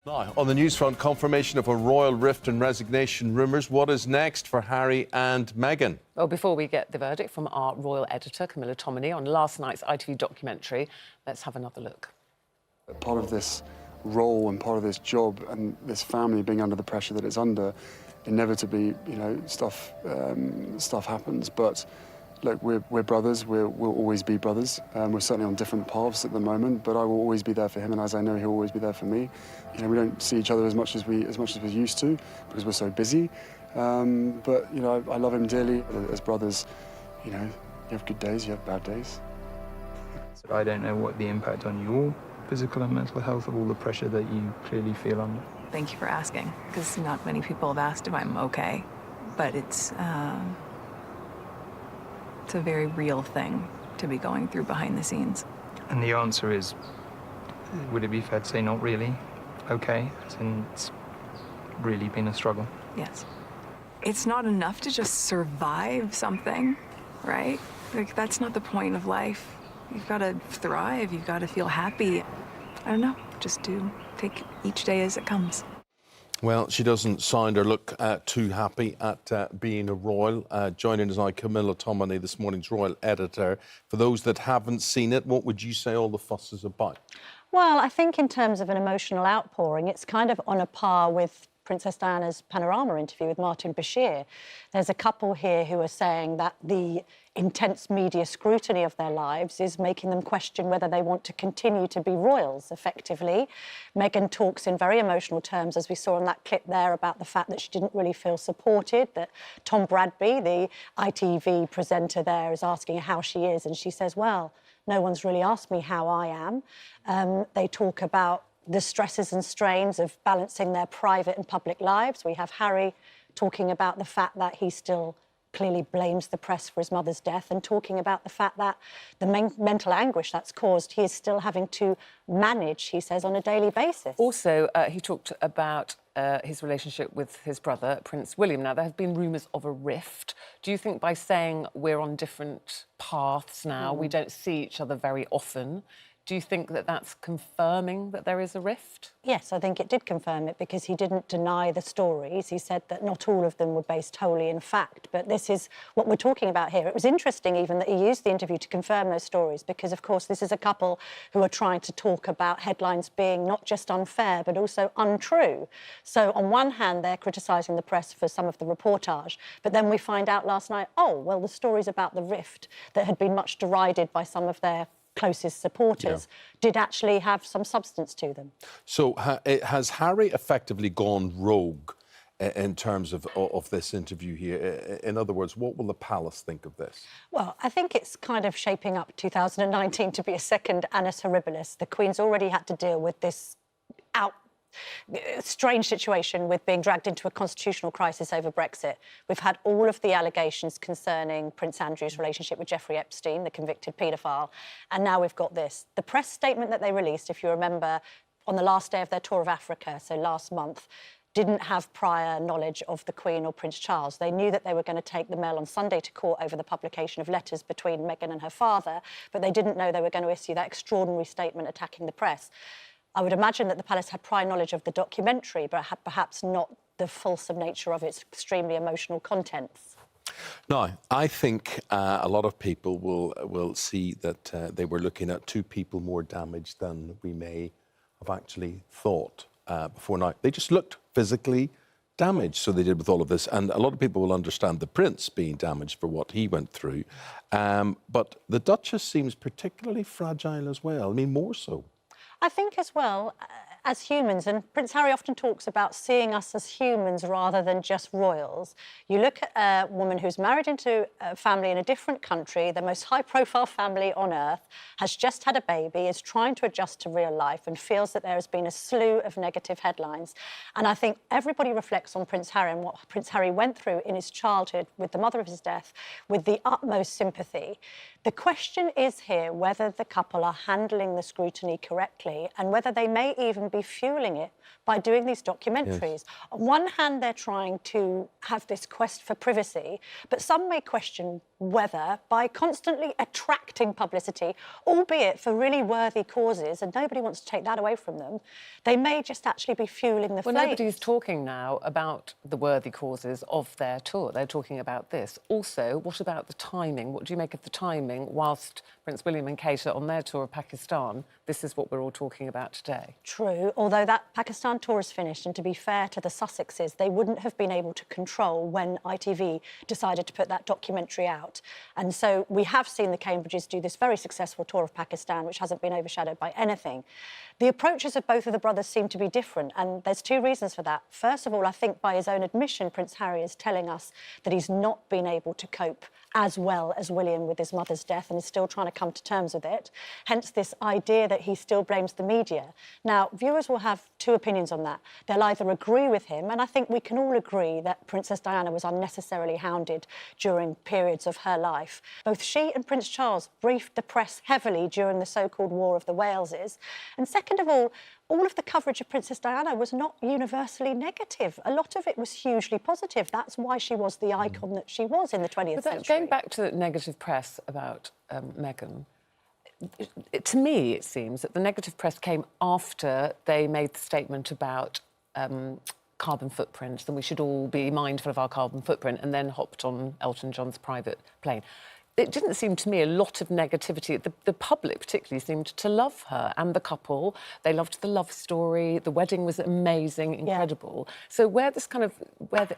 Now, on the news front, confirmation of a royal rift and resignation rumours. What is next for Harry and Meghan? Well, before we get the verdict from our royal editor, Camilla Tominey, on last night's ITV documentary, let's have another look. Part of this role and part of this job and this family being under the pressure that it's under, inevitably, stuff happens. But look, we're brothers. We'll always be brothers. We're certainly on different paths at the moment, but I will always be there for him, and as I know, he'll always be there for me. We don't see each other as much as we used to because we're so busy. But I love him dearly. As brothers, you have good days, you have bad days. I don't know what the impact on your physical and mental health of all the pressure that you clearly feel under. Thank you for asking, because not many people have asked if I'm okay, but it's a very real thing to be going through behind the scenes. And the answer is, would it be fair to say not really okay, as in it's really been a struggle? Yes. It's not enough to just survive something, right? Like, that's not the point of life. You've got to thrive, you've got to feel happy. I don't know, just to take each day as it comes. Well, she doesn't sound or look too happy at being a royal. Joining us now, Camilla Tominey, this morning's royal editor. For those that haven't seen it, what would you say all the fuss is about? Well, I think in terms of an emotional outpouring, it's kind of on a par with Princess Diana's Panorama interview with Martin Bashir. There's a couple here who are saying that the intense media scrutiny of their lives is making them question whether they want to continue to be royals, effectively. Meghan talks in very emotional terms, as we saw in that clip there, about the fact that she didn't really feel supported, that Tom Bradby, the ITV presenter there, is asking her how she is, and she says, well, no one's really asked me how I am. They talk about the stresses and strains of balancing their private and public lives. We have Harry talking about the fact that he still clearly blames the press for his mother's death, and talking about the fact that the mental anguish that's caused, he is still having to manage, he says, on a daily basis. Also, he talked about his relationship with his brother, Prince William. Now, there have been rumours of a rift. Do you think by saying we're on different paths now, we don't see each other very often, do you think that that's confirming that there is a rift? Yes, I think it did confirm it, because he didn't deny the stories. He said that not all of them were based wholly in fact, but this is what we're talking about here. It was interesting even that he used the interview to confirm those stories, because, of course, this is a couple who are trying to talk about headlines being not just unfair, but also untrue. So, on one hand, they're criticising the press for some of the reportage, but then we find out last night, oh, well, the stories about the rift that had been much derided by some of their closest supporters did actually have some substance to them. So has Harry effectively gone rogue in terms of this interview here? In other words, what will the palace think of this? Well, I think it's kind of shaping up 2019 to be a second Annus Horribilis. The Queen's already had to deal with this strange situation with being dragged into a constitutional crisis over Brexit. We've had all of the allegations concerning Prince Andrew's relationship with Jeffrey Epstein, the convicted paedophile, and now we've got this. The press statement that they released, if you remember, on the last day of their tour of Africa, so last month, didn't have prior knowledge of the Queen or Prince Charles. They knew that they were going to take the Mail on Sunday to court over the publication of letters between Meghan and her father, but they didn't know they were going to issue that extraordinary statement attacking the press. I would imagine that the palace had prior knowledge of the documentary, but had perhaps not the fulsome nature of its extremely emotional contents. Now, I think a lot of people will see that they were looking at two people more damaged than we may have actually thought before now. They just looked physically damaged, so they did with all of this. And a lot of people will understand the Prince being damaged for what he went through. But the Duchess seems particularly fragile as well, I mean, more so. I think as well, as humans, and Prince Harry often talks about seeing us as humans rather than just royals. You look at a woman who's married into a family in a different country, the most high-profile family on earth, has just had a baby, is trying to adjust to real life and feels that there has been a slew of negative headlines. And I think everybody reflects on Prince Harry and what Prince Harry went through in his childhood with the mother of his death with the utmost sympathy. The question is here whether the couple are handling the scrutiny correctly and whether they may even be fueling it by doing these documentaries. Yes. On one hand, they're trying to have this quest for privacy, but some may question whether, by constantly attracting publicity, albeit for really worthy causes, and nobody wants to take that away from them, they may just actually be fueling the flames. Well, nobody's talking now about the worthy causes of their tour. They're talking about this. Also, what about the timing? What do you make of the timing? Whilst Prince William and Kate are on their tour of Pakistan, this is what we're all talking about today. True, although that Pakistan tour is finished, and to be fair to the Sussexes, they wouldn't have been able to control when ITV decided to put that documentary out. And so we have seen the Cambridges do this very successful tour of Pakistan, which hasn't been overshadowed by anything. The approaches of both of the brothers seem to be different, and there's two reasons for that. First of all, I think by his own admission, Prince Harry is telling us that he's not been able to cope as well as William with his mother's death and is still trying to come to terms with it. Hence this idea that he still blames the media. Now, viewers will have two opinions on that. They'll either agree with him, and I think we can all agree that Princess Diana was unnecessarily hounded during periods of her life. Both she and Prince Charles briefed the press heavily during the so-called War of the Waleses. And second of all of the coverage of Princess Diana was not universally negative. A lot of it was hugely positive. That's why she was the icon that she was in the 20th century. Going back to the negative press about Meghan, to me it seems that the negative press came after they made the statement about carbon footprints, and we should all be mindful of our carbon footprint, and then hopped on Elton John's private plane. It didn't seem to me a lot of negativity. The public particularly seemed to love her and the couple. They loved the love story. The wedding was amazing, incredible. Yeah. So where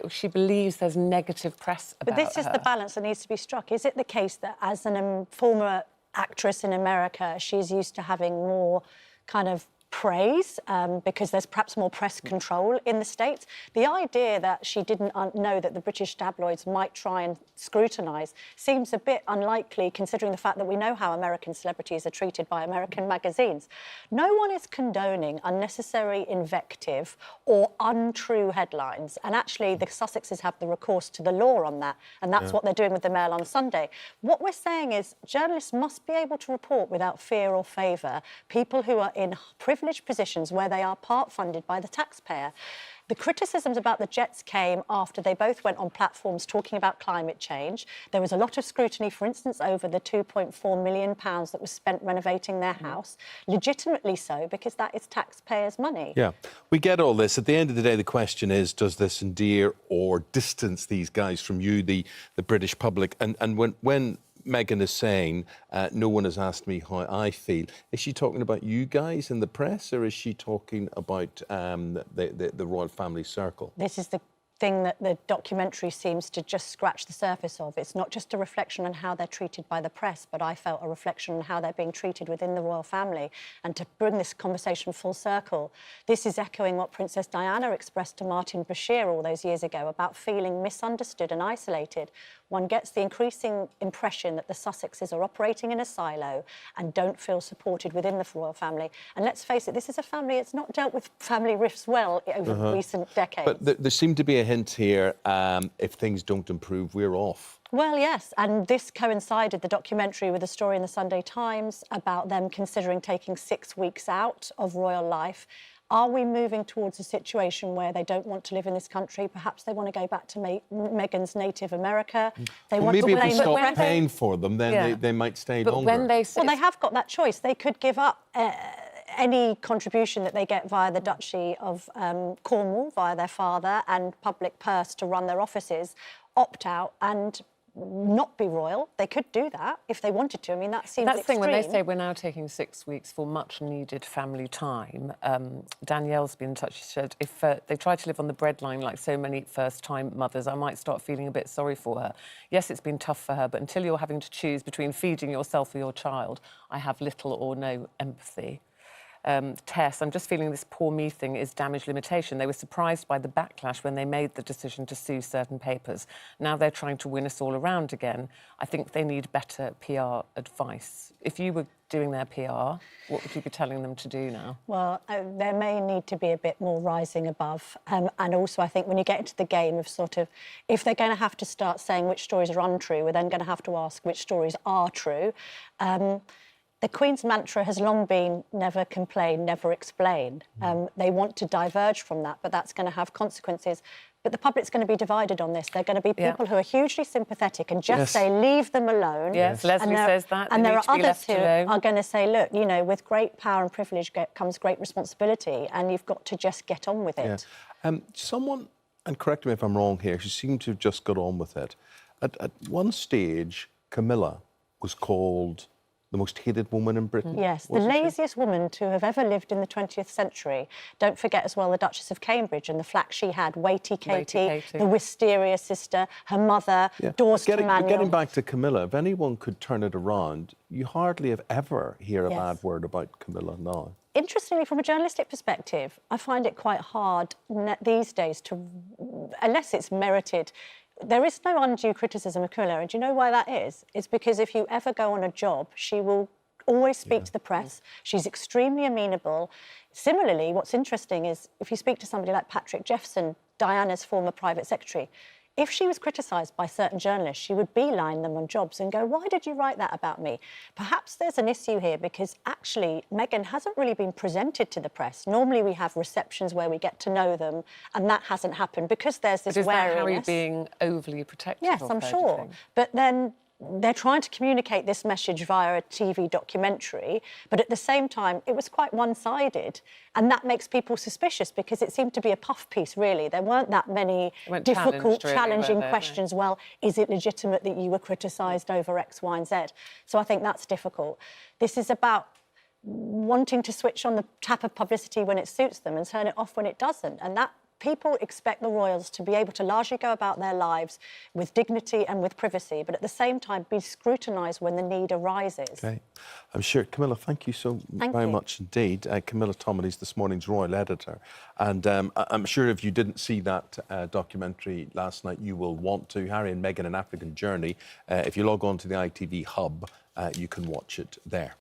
she believes there's negative press about her. But this is the balance that needs to be struck. Is it the case that as a former actress in America, she's used to having more kind of praise because there's perhaps more press control in the States? The idea that she didn't know that the British tabloids might try and scrutinise seems a bit unlikely, considering the fact that we know how American celebrities are treated by American magazines. No one is condoning unnecessary invective or untrue headlines, and actually the Sussexes have the recourse to the law on that, and that's what they're doing with the Mail on Sunday. What we're saying is journalists must be able to report without fear or favour people who are in privileged positions where they are part funded by the taxpayer. The criticisms about the Jets came after they both went on platforms talking about climate change. There was a lot of scrutiny, for instance, over the £2.4 million that was spent renovating their house. Legitimately so, because that is taxpayers' money. Yeah, we get all this. At the end of the day, the question is, does this endear or distance these guys from you, the British public? And when Meghan is saying, no one has asked me how I feel, is she talking about you guys in the press, or is she talking about the royal family circle? This is the thing that the documentary seems to just scratch the surface of. It's not just a reflection on how they're treated by the press, but I felt a reflection on how they're being treated within the royal family. And to bring this conversation full circle, this is echoing what Princess Diana expressed to Martin Bashir all those years ago about feeling misunderstood and isolated. One gets the increasing impression that the Sussexes are operating in a silo and don't feel supported within the royal family. And let's face it, this is a family that's not dealt with family rifts well over recent decades. But there seemed to be a hint here, if things don't improve, we're off. Well, yes, and this coincided, the documentary, with a story in the Sunday Times about them considering taking 6 weeks out of royal life. Are we moving towards a situation where they don't want to live in this country? Perhaps they want to go back to Meghan's native America. They want maybe to if we stop paying for them, then they might stay longer. When they well, they have got that choice. They could give up any contribution that they get via the Duchy of Cornwall, via their father, and public purse to run their offices, opt out and not be royal. They could do that if they wanted to. I mean, that seems extreme. That's the thing, when they say we're now taking 6 weeks for much-needed family time, Danielle's been in touch. She said, if they try to live on the breadline like so many first-time mothers, I might start feeling a bit sorry for her. Yes, it's been tough for her, but until you're having to choose between feeding yourself or your child, I have little or no empathy. Tess, I'm just feeling this poor me thing is damage limitation. They were surprised by the backlash when they made the decision to sue certain papers. Now they're trying to win us all around again. I think they need better PR advice. If you were doing their PR, what would you be telling them to do now? Well, there may need to be a bit more rising above. And also, I think when you get into the game of sort of, if they're going to have to start saying which stories are untrue, we're then going to have to ask which stories are true. The Queen's mantra has long been never complain, never explain. They want to diverge from that, but that's going to have consequences. But the public's going to be divided on this. They're going to be people who are hugely sympathetic and just say, leave them alone. Yes, Leslie says that. And there are others who are going to say, look, you know, with great power and privilege comes great responsibility, and you've got to just get on with it. Yeah. Someone, and correct me if I'm wrong here, she seemed to have just got on with it. At one stage, Camilla was called the most hated woman in Britain. Yes, the laziest woman to have ever lived in the 20th century. Don't forget as well the Duchess of Cambridge and the flack she had, Weighty Katie, the wisteria sister, her mother, Dawes Manuel. Getting back to Camilla, if anyone could turn it around, you hardly have ever hear a bad word about Camilla now. Interestingly, from a journalistic perspective, I find it quite hard these days to, unless it's merited, there is no undue criticism of Camilla, and do you know why that is? It's because if you ever go on a job, she will always speak to the press. She's extremely amenable. Similarly, what's interesting is if you speak to somebody like Patrick Jeffson, Diana's former private secretary, if she was criticised by certain journalists, she would beeline them on jobs and go, why did you write that about me? Perhaps there's an issue here because actually Meghan hasn't really been presented to the press. Normally we have receptions where we get to know them, and that hasn't happened because there's this wariness. Is that Harry being overly protective? Yes, I'm sure. But then they're trying to communicate this message via a TV documentary, but at the same time, it was quite one-sided. And that makes people suspicious because it seemed to be a puff piece, really. There weren't that many difficult, challenging questions. Well, is it legitimate that you were criticised over X, Y and Z? So I think that's difficult. This is about wanting to switch on the tap of publicity when it suits them and turn it off when it doesn't. And that people expect the royals to be able to largely go about their lives with dignity and with privacy, but at the same time be scrutinised when the need arises. OK. I'm sure, Camilla, thank you so very much indeed. Camilla Tominey is this morning's royal editor. And I'm sure if you didn't see that documentary last night, you will want to. Harry and Meghan, An African Journey. If you log on to the ITV hub, you can watch it there.